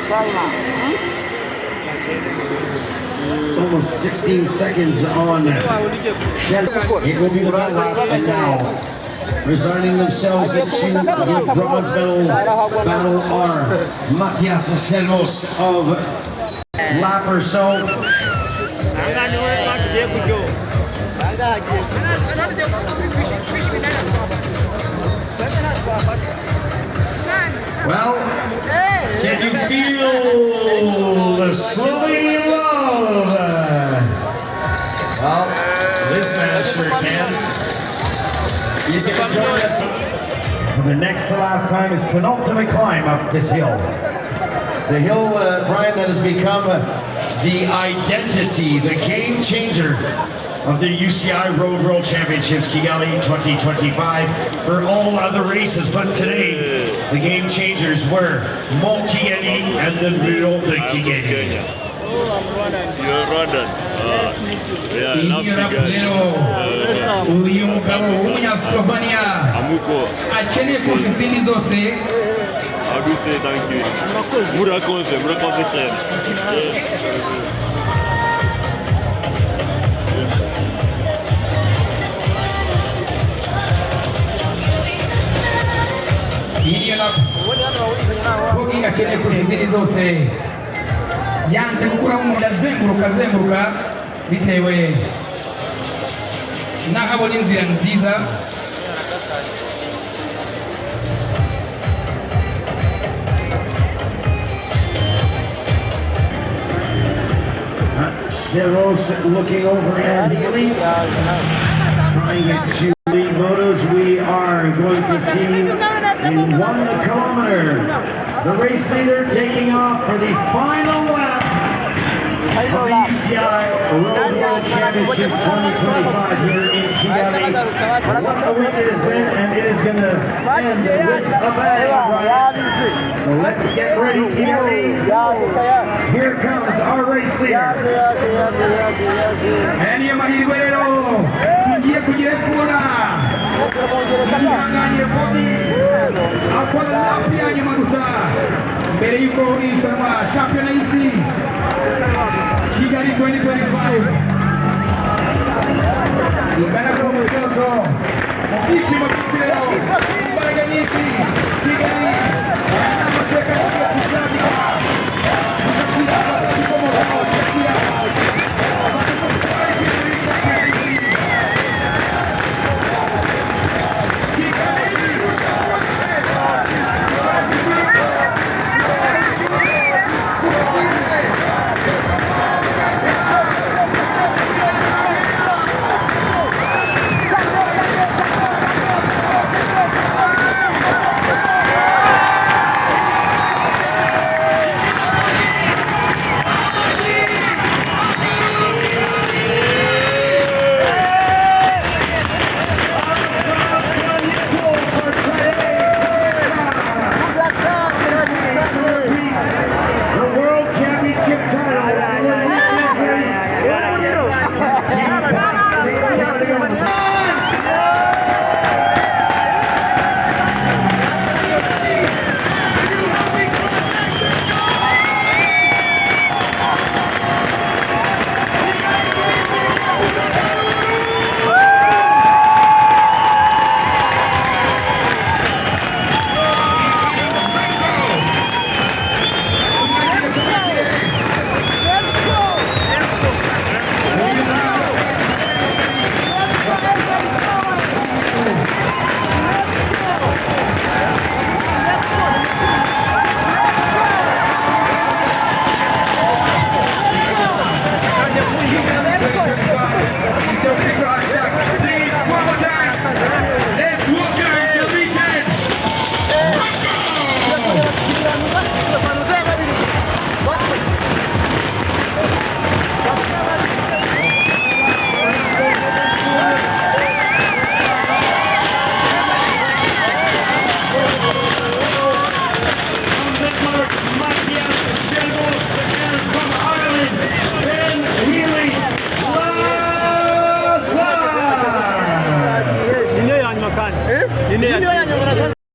time. Almost 16 seconds on. It will be the battle, and now resigning themselves into the bronze medal battle are Matthias Schelmos of Lapper. So well, can you feel the swelling love? Well, this man sure can. He's going to join us for the next to last time. His penultimate climb up this hill. The hill, Brian, that has become the identity, the game changer of the UCI Road World Championships Kigali 2025 for all other races. But today, the game changers were Mont Kigali and the Muro de Kigali. You're Rwandan. uyu mugabo w'umunyaslovenia akeneye kurusha izindi zose. How do you say thank you? Murakoze cyane. Kogi akeneye kurusha izindi zose, yanze gukuraho umuntu azenguruka bitewe n'aho abona inzira nziza. Schelmos looking over at Healy, trying to lead motos. We are going to see in 1 kilometer the race leader taking off for the final lap of the UCI Road World Championships 2025 here in Kigali. What a week it has been, and it is going to end with a bang. So let's get ready, Kigali. Here comes our race leader. Eni amahirwe rero tugiye kugira kubona yihanganye Kogi akora lapu ya nyuma gusa mbere y'uko irushanwa shampiyona y'isi Kigali 2025 igana ku musozo mu byishimo by'ikirere imbaraga nyinshi Kigali